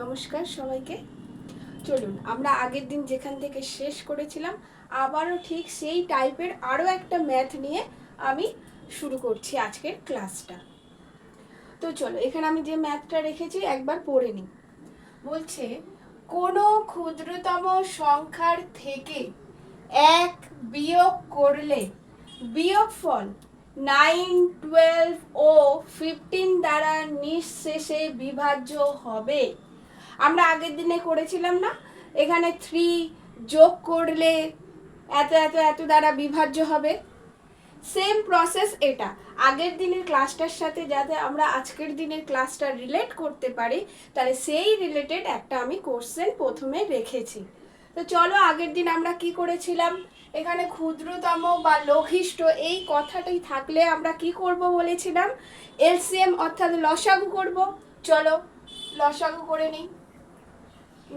নমস্কার সবাইকে। চলুন আমরা আগের দিন যেখান থেকে শেষ করেছিলাম আবারও ঠিক সেই টাইপের আরও একটা ম্যাথ নিয়ে আমি শুরু করছি আজকের ক্লাসটা। তো চলো, এখানে আমি যে ম্যাথটা রেখেছি একবার পড়ে নিই। বলছে কোনো ক্ষুদ্রতম সংখ্যার থেকে 1 বিয়োগ করলে বিয়োগফল 9, 12 ও 15 দ্বারা নিঃশেষে বিভাজ্য হবে। আমরা আগের দিনে করেছিলাম না, এখানে 3 যোগ করলে এত এত এত দ্বারা বিভাজ্য হবে। সেম প্রসেস এটা আগের দিনের ক্লাসটার সাথে যাতে আমরা আজকের দিনের ক্লাসটা রিলেট করতে পারি, তাহলে সেই রিলেটেড একটা আমি কোশ্চেন প্রথমে রেখেছি। তো চলো, আগের দিন আমরা কি করেছিলাম, এখানে ক্ষুদ্রতম বা লঘিষ্ঠ এই কথাটাই থাকলে আমরা কি করব বলেছিলাম, এলসিএম অর্থাৎ লসাগু করব। চলো লসাগু করে নিই।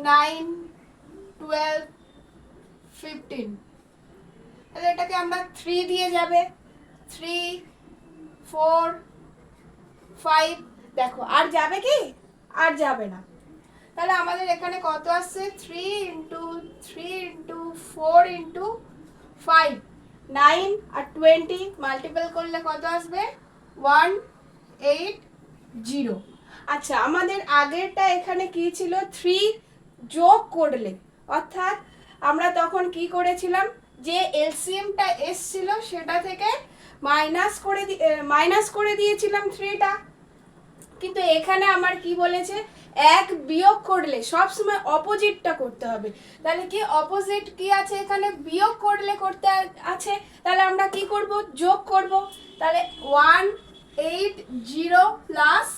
9, 12, 15, তাহলে এটাকে আমরা 3 দিয়ে যাবে, 3, 4, 5, দেখো আর যাবে কি, আর যাবে না। তাহলে আমাদের এখানে কত আসছে, 3 ইন্টু 3 ইন্টু 4 ইন্টু 5, 9 আর 20 মাল্টিপল করলে কত আসবে, 180। আচ্ছা, আমাদের আগেরটা এখানে কি ছিল, 3 যোগ করলে, অর্থাৎ আমরা তখন কি করেছিলাম, যে এলসিএমটা এসছিল সেটা থেকে মাইনাস করে দিয়েছিলাম 3টা। কিন্তু এখানে আমার কি বলেছে, 1 বিয়োগ করলে সবসময় অপোজিটটা করতে হবে। তাহলে কি অপোজিট কি আছে এখানে, বিয়োগ করলে করতে আছে, তাহলে আমরা কি করব, যোগ করব। তাহলে 180 প্লাস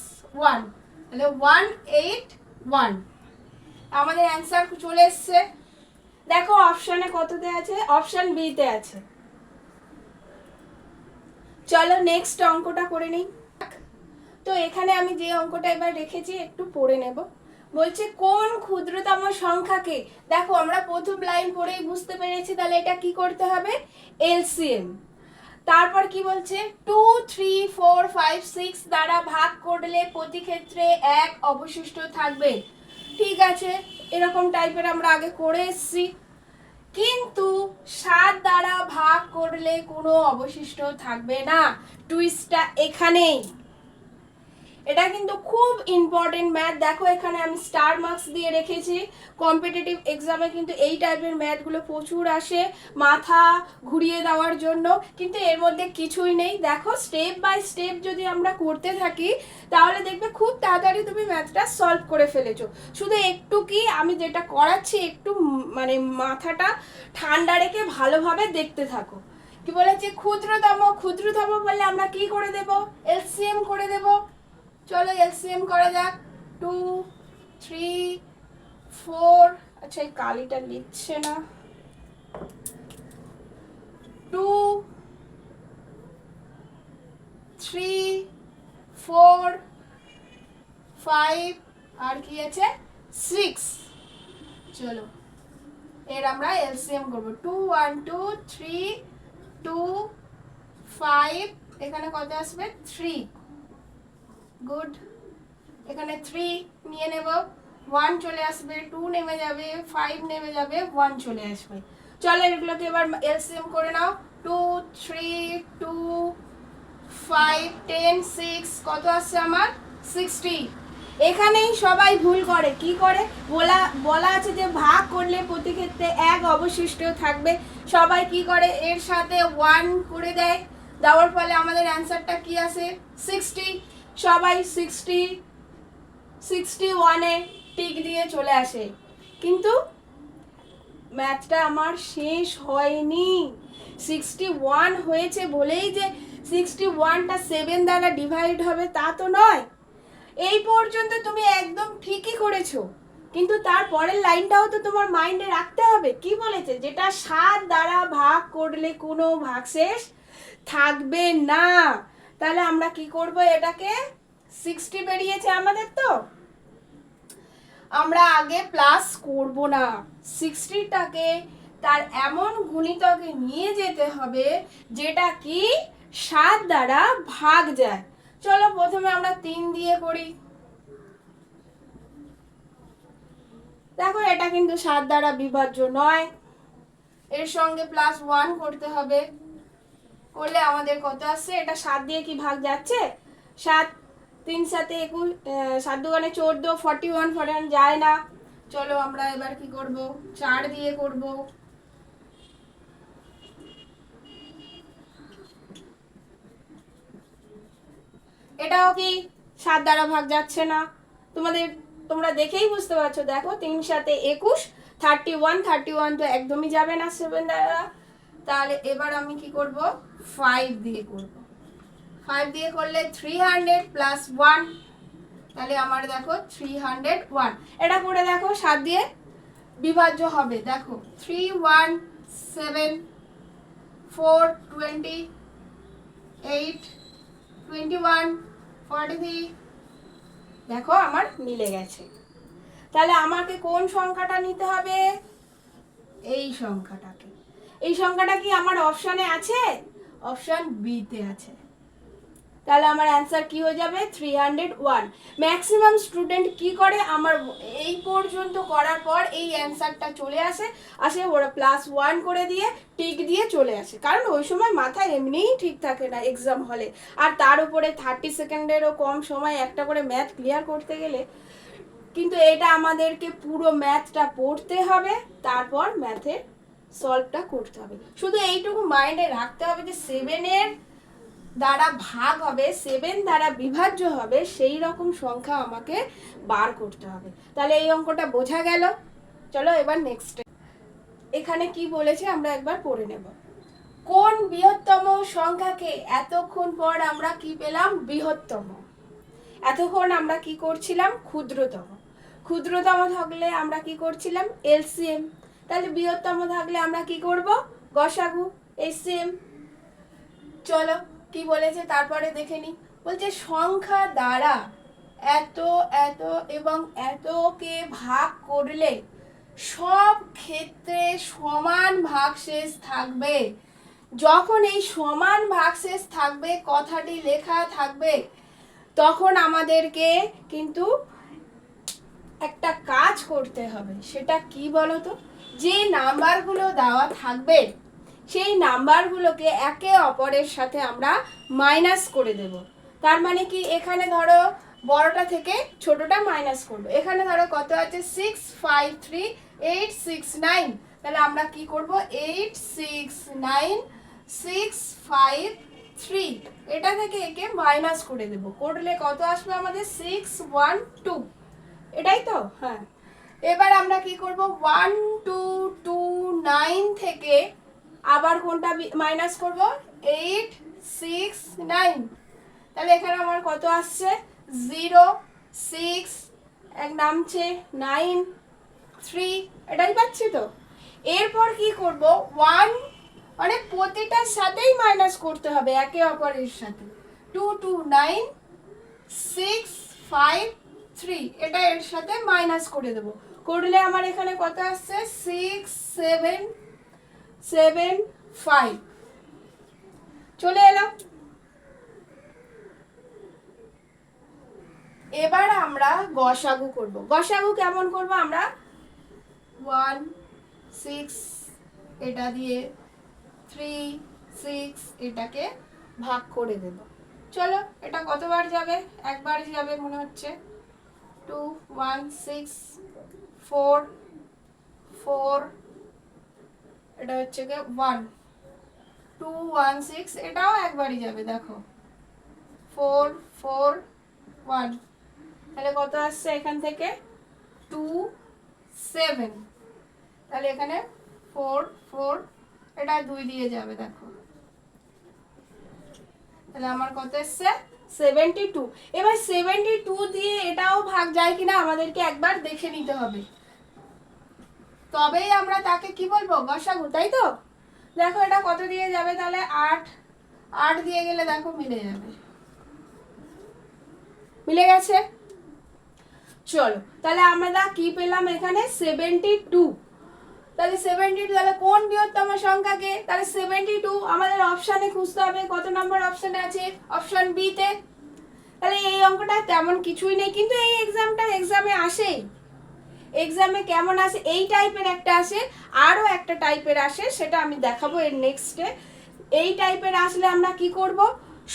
1, তাহলে 181 আমাদের অ্যান্সার চলে এসছে। দেখো অপশানে কততে আছে, অপশান বিতে আছে। চলো নেক্সট অঙ্কটা করে নিই। তো এখানে আমি যে অঙ্কটা এবার রেখেছি একটু পড়ে নেব। বলছে কোন ক্ষুদ্রতম সংখ্যাকে, দেখো আমরা প্রথম লাইন পড়েই বুঝতে পেরেছি, তাহলে এটা কি করতে হবে, এলসিএম। তারপর কি বলছে, 2, 3, 4, 5, 6 দ্বারা ভাগ করলে প্রতি ক্ষেত্রে 1 অবশিষ্ট থাকবে। ঠিক আছে, এরকম টাইপের আমরা আগে করে এসেছি। কিন্তু 7 দ্বারা ভাগ করলে কোনো অবশিষ্ট থাকবে না। টুইস্টটা এখানেই। এটা কিন্তু খুব ইম্পর্টেন্ট ম্যাথ। দেখো এখানে আমি স্টার মার্কস দিয়ে রেখেছি। কম্পিটিটিভ এক্সামে কিন্তু এই টাইপের ম্যাথগুলো প্রচুর আসে মাথা ঘুরিয়ে দেওয়ার জন্য, কিন্তু এর মধ্যে কিছুই নেই। দেখো স্টেপ বাই স্টেপ যদি আমরা করতে থাকি তাহলে দেখবে খুব তাড়াতাড়ি তুমি ম্যাথটা সলভ করে ফেলেছো। শুধু একটু কি আমি যেটা করাচ্ছি একটু মানে মাথাটা ঠান্ডা রেখে ভালোভাবে দেখতে থাকো। কি বলেছে, ক্ষুদ্রতম বললে আমরা কি করে দেব, এলসিএম করে দেব। চলো এলসিএম করা যাক। 2, 3, 4, আচ্ছা এই কালিটা লিখছে না। 2, 3, 4, 5 আর কি আছে, 6। চলো এর আমরা এলসিএম করব। 2, 1, 2, 3, 2, 5, এখানে কত আসবে, 3। গুড, এখানে 3 নিয়ে নেব, 1 চলে আসবে, 2 নেমে যাবে, 5 নেমে যাবে, 1 চলে আসবে। চলো এগুলোকে এবার এলসিএম করে নাও। 2, 3, 2, 5, 10, 6 কত আসছে আমার, 60। এখানেই সবাই ভুল করে, কি করে, বলা আছে যে ভাগ করলে প্রতি ক্ষেত্রে 1 অবশিষ্ট থাকবে। সবাই কি করে, এর সাথে 1 করে দেয়, দেওয়ার ফলে আমাদের অ্যান্সারটা কি আসে, 60। সবাই 61-এ টিক দিয়ে চলে আসে, কিন্তু ম্যাথটা আমার শেষ হয়নি। 61 হয়েছে বলেই যে 61টা 7 দ্বারা ডিভাইড হবে তা তো নয়। এই পর্যন্ত তুমি একদম ঠিকই করেছো, কিন্তু তার পরের লাইনটাও তো তোমার মাইন্ডে রাখতে হবে। কি বলেছে, যেটা 7 দ্বারা ভাগ করলে কোনো ভাগশেষ থাকবে না। তাহলে আমরা কি করব, এটাকে 60 বেরিয়েছে আমাদের, তো আমরা আগে প্লাস করব না, 60টাকে তার এমন গুণিতকে নিয়ে যেতে হবে যেটা কি 7 দ্বারা ভাগ যায়। চলো প্রথমে আমরা 3 দিয়ে করি। দেখো এটা কিন্তু 7 দ্বারা বিভাজ্য নয়, এর সঙ্গে +1 করতে হবে, করলে আমাদের কত আসছে? এটা 7 দিয়ে কি ভাগ যাচ্ছে? 7 3 7 21, 7 দুগুণে 14, 41 যায় না। চলো আমরা এবার কি করব, 4 দিয়ে করব। এটাও কি 7 দ্বারা ভাগ যাচ্ছে না। তোমরা দেখেই বুঝতে পারছো, দেখো 3 7 21, 31 তো একদমই যাবে না 7 দ্বারা। তাহলে এবার আমি কি করব, 5 দিয়ে করব। 5 দিয়ে করলে 300 + 1, তাহলে আমার দেখো 301। এটা করে দেখো 7 দিয়ে বিভাজ্য হবে, দেখো 3 1 7 4 28 21 43, দেখো আমার মিলে গেছে। তাহলে আমাকে কোন সংখ্যাটা নিতে হবে? এই সংখ্যাটাকে। এই সংখ্যাটা কি আমার অপশনে আছে? অপশন বি তে আছে। তাহলে আমার অ্যান্সার কি হয়ে যাবে? 301। ম্যাক্সিমাম স্টুডেন্ট কি করে, আমার এই পর্যন্ত করার পর এই অ্যান্সারটা চলে আসে ওরা +1 করে দিয়ে টিক দিয়ে চলে আসে, কারণ ওই সময় মাথায় এমনিই ঠিক থাকে না এক্সাম হলে, আর তার উপরে 30 সেকেন্ডেরও কম সময় একটা করে ম্যাথ ক্লিয়ার করতে গেলে। কিন্তু এটা আমাদেরকে পুরো ম্যাথটা পড়তে হবে, তারপর ম্যাথের সলভটা করতে হবে। শুধু এইটুকু মাইন্ডে রাখতে হবে যে 7 দ্বারা ভাগ হবে, 7 দ্বারা বিভাজ্য হবে, সেই রকম সংখ্যা আমাকে বার করতে হবে। তাহলে এই অঙ্কটা বোঝা গেল। চলো এবার নেক্সট। এখানে কি বলেছে আমরা একবার পড়ে নেব। কোন বৃহত্তম সংখ্যাকে এতক্ষণ পর আমরা কি পেলাম? বৃহত্তম। এতক্ষণ আমরা কি করছিলাম? ক্ষুদ্রতম। ক্ষুদ্রতম থাকলে আমরা কি করছিলাম? এলসিএম। তাহলে বৃহত্তম থাকলে আমরা কি করব? গসাগু, এসসিএম। চলো কি বলেছে তারপরে দেখে নি। বলছে সংখ্যা দ্বারা এত এত এবং এতকে ভাগ করলে সব ক্ষেত্রে সমান ভাগশেষ থাকবে। যখন এই সমান ভাগশেষ থাকবে, কথাটি লেখা থাকবে, তখন আমাদেরকে কিন্তু একটা কাজ করতে হবে। সেটা কি বলতো? যে নাম্বারগুলো দেওয়া থাকবে সেই নাম্বারগুলোকে একে অপরের সাথে আমরা মাইনাস করে দেব। তার মানে কি, এখানে ধরো বড়টা থেকে ছোটটা মাইনাস করব। এখানে ধরো কত আছে? 6 5 3 8 6 9। তাহলে আমরা কি করব? 8 6 9 6 5 3, এটা থেকে একে মাইনাস করে দেব। করলে কত আসবে আমাদের? 6 1 2। এটাই তো? হ্যাঁ। এবার আমরা কি করব? 1 2 2 9 থেকে আবার কোনটা মাইনাস করব? 8 6 9। তাহলে এখানে আমার কত আসছে? 0 6, এক নামছে 9 3, এটাই পাচ্ছি তো। এরপর কি করব? 1 মানে প্রতিটার সাথেই মাইনাস করতে হবে একে অপরের সাথে। 2 2 9 6 5 3, এটা এর সাথে মাইনাস করে দেব। করলে আমার এখানে কত আসছে? 6 7 7 5 চলে এলো। এবার আমরা গসাগু করব। গসাগু কেমন করব আমরা? 1 6 এটা দিয়ে 3 6 এটাকে ভাগ করে দেব। চলো এটা কতবার যাবে? একবার যাবে মনে হচ্ছে। 2 1 6 4 4, এটা হচ্ছে কি 1 2 1 6, এটাও একবারই যাবে। দেখো 4 4 1, তাহলে কত আসছে এখান থেকে? 2 7। তাহলে এখানে 4 4, এটা 2 দিয়ে যাবে। দেখো তাহলে আমার কত এসছে? 72। এবার 72 দিয়ে এটাও ভাগ যায় কিনা আমাদেরকে একবার দেখে নিতে হবে, তবেই আমরা তাকে কি বলবো? গসাগু, তাই তো? দেখো এটা কত দিয়ে যাবে? তাহলে 8 8 দিয়ে গেলে দেখো মিলে যাবে। মিলে গেছে। চলো তাহলে আমরা কি পেলাম এখানে? 72। তাহলে 72, তাহলে কোন বৃহত্তম সংখ্যাকে? তাহলে 72 আমাদের অপশানে খুঁজতে হবে। কত নম্বর অপশানে আছে? অপশন বি তে। তাহলে এই অঙ্কটা তেমন কিছুই নেই, কিন্তু এই এক্সামে আসেই। এক্সামে কেমন আসে, এই টাইপের একটা আসে, আরও একটা টাইপের আসে, সেটা আমি দেখাবো এর নেক্সটে। এই টাইপের আসলে আমরা কি করব,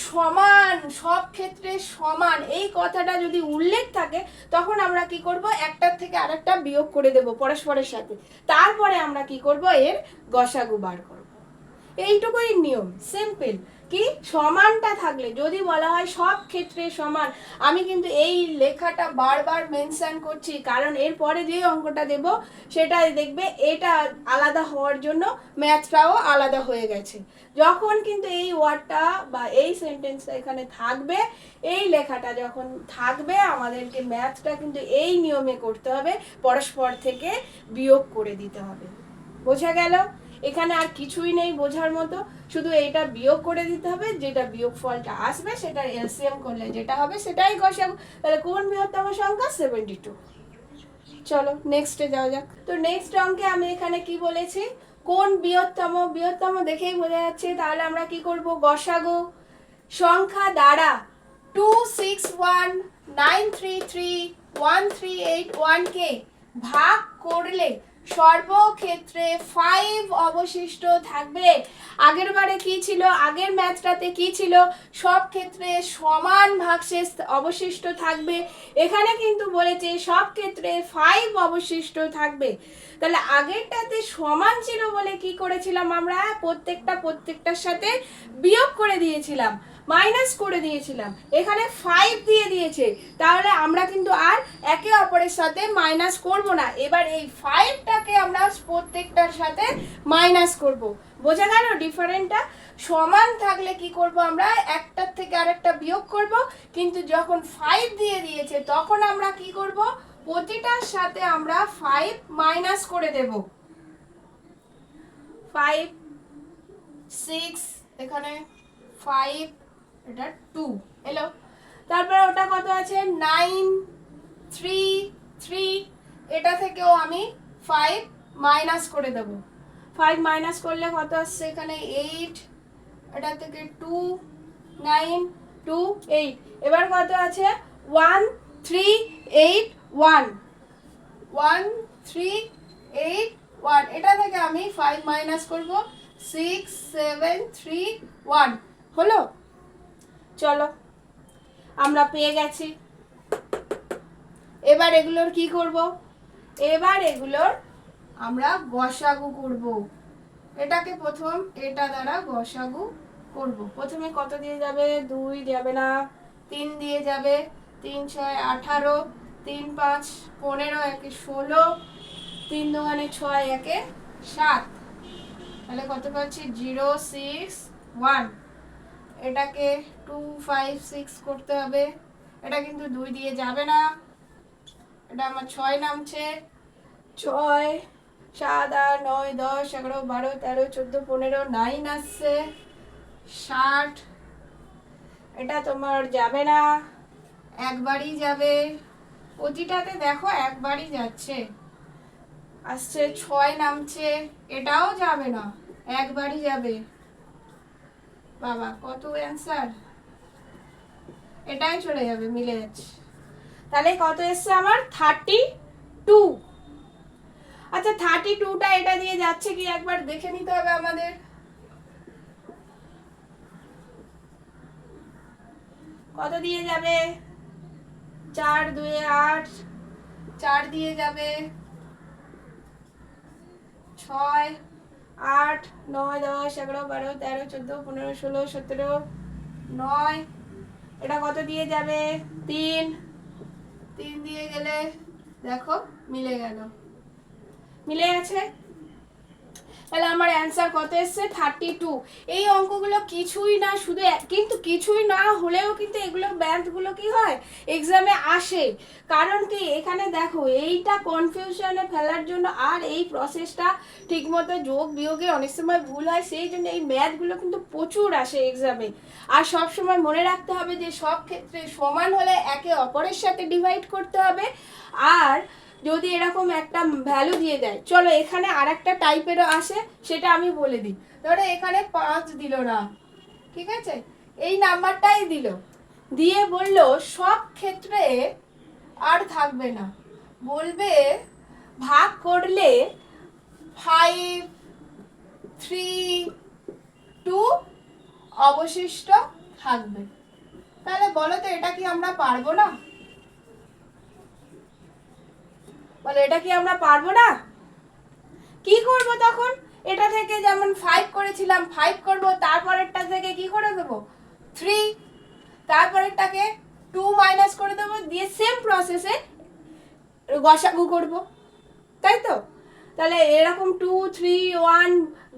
সমান, সব ক্ষেত্রে সমান এই কথাটা যদি উল্লেখ থাকে তখন আমরা কি করব, একটার থেকে আরেকটা বিয়োগ করে দেব পরস্পরের সাথে, তারপরে আমরা কি করব, এর গসাগু বার করব। এইটুকুই নিয়ম, সিম্পল। কি সমানটা থাকলে, যদি বলা হয় সব ক্ষেত্রে সমান, আমি কিন্তু এই লেখাটা বারবার মেনশন করছি, কারণ এরপরে যে অঙ্কটা দেব সেটা দেখবে এটা আলাদা হওয়ার জন্য ম্যাথটাও আলাদা হয়ে গেছে। যখন কিন্তু এই ওয়ার্ডটা বা এই সেন্টেন্সটা এখানে থাকবে, এই লেখাটা যখন থাকবে, আমাদেরকে ম্যাথটা কিন্তু এই নিয়মে করতে হবে, পরস্পর থেকে বিয়োগ করে দিতে হবে। বোঝা গেল? এখানে আর কিছুই নেই বোঝার মতো, শুধু এইটা বিয়োগ করে দিতে হবে, যেটা বিয়োগ ফলটা আসবে সেটা এলসিএম করলে যেটা হবে সেটাই গসাগু। তাহলে কোন বৃহত্তম সংখ্যা? 72। চলো নেক্সটে যাওয়া যাক। তো নেক্সট অঙ্কে আমি এখানে কি বলেছি, কোন বৃহত্তম, বৃহত্তম দেখেই বোঝা যাচ্ছে, তাহলে আমরা কি করব, গসাগু সংখ্যা দ্বারা 261933138 কে ভাগ করলে সর্বক্ষেত্রে 5 অবশিষ্ট থাকবে। আগের বারে কি ছিল, আগের ম্যাথটাতে কি ছিল, সব ক্ষেত্রে সমান ভাগশেষ অবশিষ্ট থাকবে। এখানে কিন্তু বলেছে সব ক্ষেত্রে 5 অবশিষ্ট থাকবে। তাহলে আগেরটাতে সমান ছিল বলে কি করেছিলাম আমরা, প্রত্যেকটার সাথে বিয়োগ করে দিয়েছিলাম, মাইনাস করে দিয়েছিলাম। এখানে 5 দিয়ে দিয়েছে, তাহলে আমরা কিন্তু আর একে অপরের সাথে মাইনাস করব না, এবার এই 5টাকে আমরা প্রত্যেকটার সাথে মাইনাস করব। বোঝা গেল ডিফারেন্টটা? সমান থাকলে কি করব, আমরা একটার থেকে আরেকটা বিয়োগ করব, কিন্তু যখন 5 দিয়ে দিয়েছে তখন আমরা কি করব, প্রতিটার সাথে আমরা 5 মাইনাস করে দেব। 5 6, এখানে 5, এটা 2 এলো। তারপরে ওটা কত আছে, 9 3 3, এটা থেকেও আমি 5 মাইনাস করে দেব। 5 মাইনাস করলে কত আসছে, এখানে 8, এটা থেকে 2 9 2 8, এবার কত আছে 1 3 8 1 1 3 8 1, এটা থেকে আমি 5 মাইনাস করব, 6 7 3 1 হলো। চলো আমরা পেয়ে গেছি। এবার এগুলোর কি করব, এবার এগুলোর আমরা গসাগু করব। এটাকে প্রথম এটা দ্বারা গসাগু করব। প্রথমে কত দিয়ে যাবে, 2 যাবে না, 3 দিয়ে যাবে, 3 6 18, 3 5 15, 1 16, 3 2 6, 1 7, তাহলে কত পাচ্ছি 0 6 1। এটাকে 2 5 6 করতে হবে, এটা কিন্তু 2 দিয়ে যাবে না, এটা আমার 6 নামছে, 6 7 8 9 10 11 12 13 14 15, 9 আসছে, 60, এটা তোমার যাবে না, একবারই যাবে, প্রতিটাতে দেখো একবারই যাচ্ছে, আসছে 6 নামছে, এটাও যাবে না, একবারই যাবে। বাবা কত অ্যান্সার, এটাই চলে যাবে, মিলে যাচ্ছে। তাহলে কত এসছে আমার, 32। আচ্ছা 32টা এটা দিয়ে যাচ্ছে কি একবার দেখে নিতে হবে আমাদের। কত দিয়ে যাবে, 4 2 8, 4 দিয়ে যাবে, 6 8 9 10 11 12 13 14 15 16 17 9, এটা কত দিয়ে যাবে, 3 3 দিয়ে গেলে দেখো মিলে গেল, মিলে গেছে। তাহলে আমার অ্যান্সার কত এসছে, 32। এই অঙ্কগুলো কিছুই না, শুধু কিন্তু কিছুই না হলেও কিন্তু এগুলো ম্যাথগুলো কি হয় এক্সামে আসে। কারণ কি, এখানে দেখো এইটা কনফিউশনে ফেলার জন্য আর এই প্রসেসটা ঠিকমতো যোগ বিয়োগে অনেক সময় ভুল হয়, সেই জন্য এই ম্যাথগুলো কিন্তু প্রচুর আসে এক্সামে। আর সব সময় মনে রাখতে হবে যে সব ক্ষেত্রে সমান হলে একে অপরের সাথে ডিভাইড করতে হবে, আর যদি এরকম একটা ভ্যালু দিয়ে দেয়। চলো এখানে আর একটা টাইপেরও আসে, সেটা আমি বলে দিই। ধরো এখানে 5 দিল না, ঠিক আছে, এই নাম্বারটাই দিল, দিয়ে বলল সব ক্ষেত্রে আর থাকবে না, বলবে ভাগ করলে 5, 3, 2 অবশিষ্ট থাকবে। তাহলে বলো তো এটা কি আমরা পারবো না? বলো এটা কি আমরা পারবো না? কি করব তখন? এটা থেকে যেমন 5 করেছিলাম 5 করব, তারপরেরটা থেকে কি করে দেবো 3, তারপরেরটাকে 2 মাইনাস করে দেবো, দিয়ে সেম প্রসেসে গসাগু করব, তাই তো? তাহলে এরকম 2, 3, 1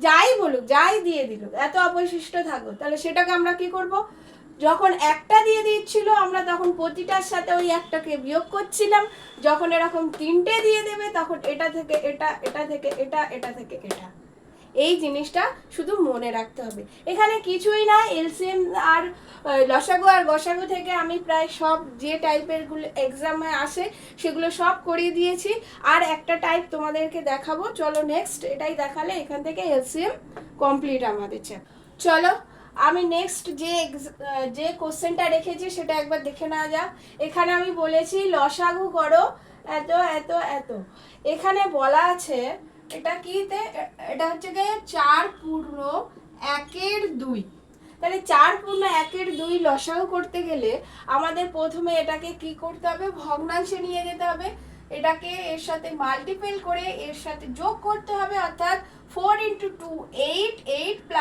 যাই বলুক, যাই দিয়ে দিল, এত অবশিষ্ট থাকবে। তাহলে সেটাকে আমরা কি করব? যখন একটা দিয়ে দিচ্ছিল আমরা তখন প্রতিটার সাথে ওই একটাকে বিয়োগ করছিলাম। যখন এরকম 3টে দিয়ে দেবে তখন এটা থেকে এটা, এটা থেকে এটা, এটা থেকে এটা। এই জিনিসটা শুধু মনে রাখতে হবে। এখানে কিছুই না, এলসিএম আর লসাগু আর গসাগু থেকে আমি প্রায় সব যে টাইপের গুলো এক্সামে আসে সেগুলো সব করিয়ে দিয়েছি। আর একটা টাইপ তোমাদেরকে দেখাবো, চলো নেক্সট। এটাই দেখালে এখান থেকে এলসিএম কমপ্লিট আমাদের। চলো আমি নেক্সট যে কোশ্চেনটা রেখেছি সেটা একবার দেখে নেওয়া যাক। এখানে আমি বলেছি লসাগু করো এত এত এত। এখানে বলা আছে এটা কিতে, এটা হচ্ছে গিয়ে 4/1/2। তাহলে 4/1/2 লসাগু করতে গেলে আমাদের প্রথমে এটাকে কি করতে হবে, ভগ্নাংশে নিয়ে যেতে হবে। এটাকে এর সাথে মাল্টিপল করে এর সাথে যোগ করতে হবে, অর্থাৎ 4 × 2 8, 8 +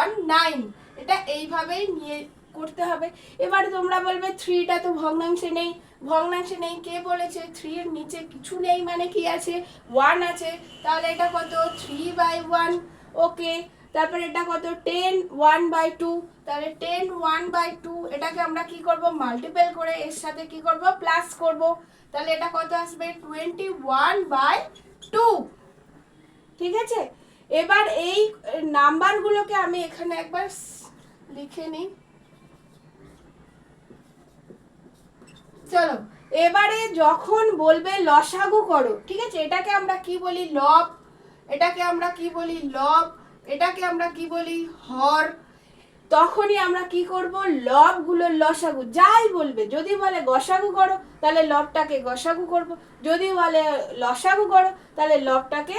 1 9। এটা এইভাবেই নিয়ে করতে হবে। এবার তোমরা বলবে 3টা তো ভগ্নাংশে নেই। ভগ্নাংশে নেই কে বলেছে? 3 এর নিচে কিছু নেই মানে কি আছে? 1 আছে। তাহলে এটা কত? 3/1। ওকে, তারপর এটা কত? 10 1/2। তাহলে 10 1/2 এটাকে আমরা কি করব? মাল্টিপল করে এর সাথে কি করব? প্লাস করব। তাহলে এটা কত আসবে? 21/2। ঠিক আছে, এবার এই নাম্বারগুলোকে আমি এখানে একবার লিখে নিই। চলো এবারে যখন বলবে লসাগু করো, ঠিক আছে, এটাকে আমরা কি বলি? লব। এটাকে আমরা কি বলি? লব। এটাকে আমরা কি বলি? হর। তখনই আমরা কি করব? লবগুলোর লসাগু যাই বলবে, যদি বলে গসাগু করো তাহলে লবটাকে গসাগু করব, যদি বলে লসাগু করো তাহলে লবটাকে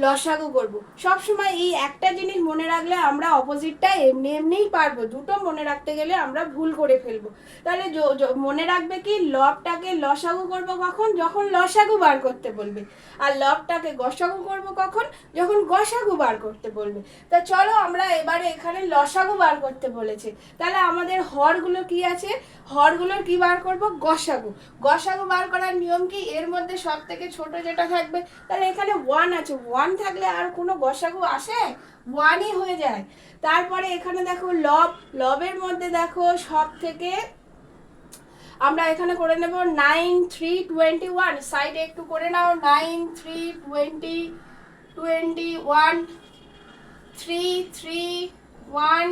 লসাগু করব। সবসময় এই একটা জিনিস মনে রাখলে আমরা অপোজিটটা এমনি এমনিই পারবো। দুটো মনে রাখতে গেলে আমরা ভুল করে ফেলবো। তাহলে মনে রাখবে কি, লবটাকে লসাগু করব কখন? যখন লসাগু বার করতে বলবে। আর লবটাকে গসাগু করব কখন? যখন গসাগু বার করতে বলবে। তা চলো আমরা এবারে এখানে লসাগু বার করতে বলেছে, তাহলে আমাদের হরগুলো কি আছে? হরগুলোর কি বার করব? গসাগু। গসাগু বার করার নিয়ম কি? এর মধ্যে সব থেকে ছোট যেটা থাকবে, তাহলে এখানে 1 আছে, 1 থাকলে আর কোনো গসাগু আসে? 1ই হয়ে যায়। তারপরে এখানে দেখো লব, লবের মধ্যে দেখো সব থেকে আমরা এখানে করে নেব 9 3 21। সাইডে একটু করে নাও, 9 3 20 21 3 3 1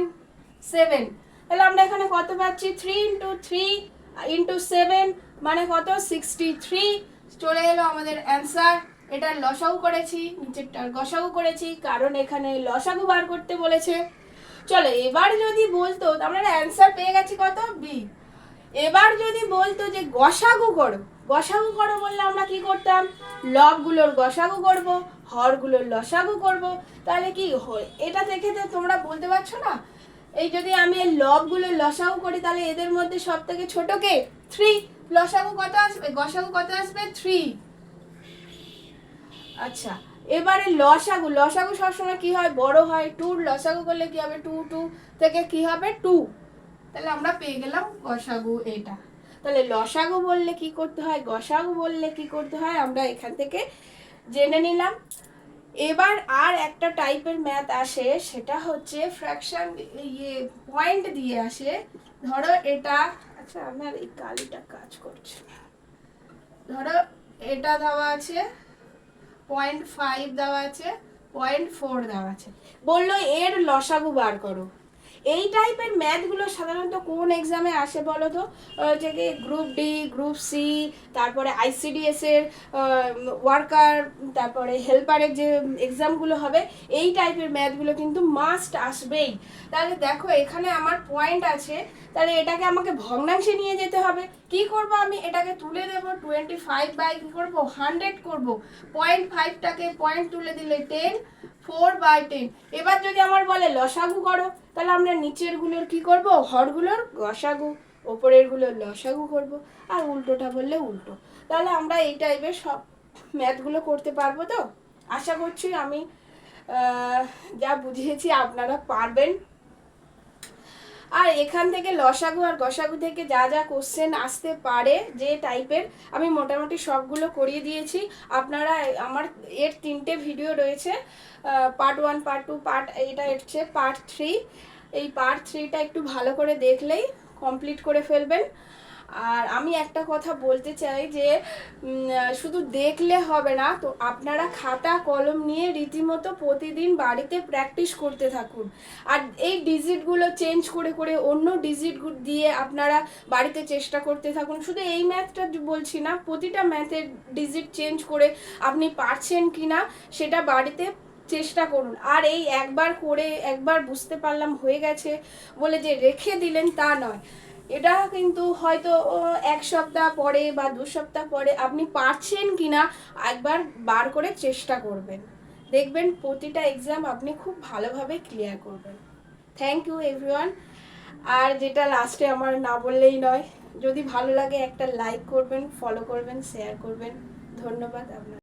7। তাহলে আমরা এখানে কত পাচ্ছি? 3 × 3 × 7 মানে কত? 63 চলে এলো আমাদের অ্যান্সার। এটার লসাগু করেছি, নিচেরটার গসাগু করেছি, কারণ এখানে লসাগু বার করতে বলেছে। চলো এবার যদি বলতো, আমরা অ্যান্সার পেয়ে গেছি কত? বি। এবার যদি বলতো যে গসাগু করো, গসাগু করো বললে আমরা কি করতাম? লবগুলোর গসাগু করব, হরগুলোর লসাগু করব। তাহলে কি হয়? এটা দেখে তো তোমরা বলতে পারছো না? এই যদি আমি লবগুলোর লসাগু করি তাহলে এদের মধ্যে সব থেকে ছোট কে? 3। লসাগু কত আসবে? গসাগু কত আসবে? 3। আচ্ছা, এবারে লসাগু, লসাগু সবসময় কি হয়? বড় হয়। 2 লসাগু করলে কি হবে? 2 2 থেকে কি হবে? 2। তাহলে আমরা পেয়ে গেলাম গসাগু এটা। তাহলে লসাগু বললে কি করতে হয়, গসাগু বললে কি করতে হয়, আমরা এখান থেকে জেনে নিলাম। এবার আর একটা টাইপের ম্যাথ আসে, সেটা হচ্ছে ফ্র্যাকশন, পয়েন্ট দিয়ে আসে। ধরো এটা, আচ্ছা আমার এই কালিটা কাজ করছে না। ধরো এটা দেওয়া আছে 0.5 দেওয়া আছে, 0.4 দেওয়া আছে, বললো এর লসাগু বার করো। এই টাইপের ম্যাথগুলো সাধারণত কোন এক্সামে আসে বলো তো? যে কি গ্রুপ ডি, গ্রুপ সি, তারপরে আইসিডিএস এর ওয়ার্কার, তারপরে হেল্পারের যে এক্সামগুলো হবে, এই টাইপের ম্যাথগুলো কিন্তু মাস্ট আসবেই। তাহলে দেখো এখানে আমার পয়েন্ট আছে, তাহলে এটাকে আমাকে ভগ্নাংশে নিয়ে যেতে হবে। কি করব আমি? এটাকে তুলে দেব 25 বাই কি করব 100 করব। 0.5টাকে পয়েন্ট তুলে দিলে 10, 4/10। এবার যদি আমার বলে লসাগু করো, তাহলে আমরা নিচের গুলোর কি করব? হরগুলোর গসাগু, ওপরের গুলোর লসাগু করব। আর উল্টোটা বললে উল্টো। তাহলে আমরা এই টাইপের সব ম্যাথগুলো করতে পারবো তো? আশা করছি আমি যা বুঝিয়েছি আপনারা পারবেন। আর এখান থেকে লসাগু আর গসাগু থেকে যা যা কোশ্চেন আসতে পারে যে টাইপের, আমি মোটামুটি সবগুলো করিয়ে দিয়েছি। আপনারা আমার এর 3টে ভিডিও রয়েছে, পার্ট 1, পার্ট 2, এটা হচ্ছে পার্ট 3। এই পার্ট 3টা একটু ভালো করে দেখলেই কমপ্লিট করে ফেলবেন। আর আমি একটা কথা বলতে চাই যে শুধু দেখলে হবে না, তো আপনারা খাতা কলম নিয়ে রীতিমতো প্রতিদিন বাড়িতে প্র্যাকটিস করতে থাকুন। আর এই ডিজিটগুলো চেঞ্জ করে করে অন্য ডিজিট দিয়ে আপনারা বাড়িতে চেষ্টা করতে থাকুন। শুধু এই ম্যাথটা বলছি না, প্রতিটা ম্যাথের ডিজিট চেঞ্জ করে আপনি পারছেন কি না সেটা বাড়িতে চেষ্টা করুন। আর এই একবার করে একবার বুঝতে পারলাম হয়ে গেছে বলে যে রেখে দিলেন তা নয়। এটা কিন্তু হয়তো 1 সপ্তাহ পরে বা 2 সপ্তাহ পরে আপনি পারছেন কিনা একবার বার করে চেষ্টা করবেন, দেখবেন প্রতিটা এক্সাম আপনি খুব ভালোভাবে ক্লিয়ার করবেন। Thank you everyone. আর যেটা লাস্টে আমার না বললেই নয়, যদি ভালো লাগে একটা লাইক করবেন, ফলো করবেন, শেয়ার করবেন। ধন্যবাদ আপনার।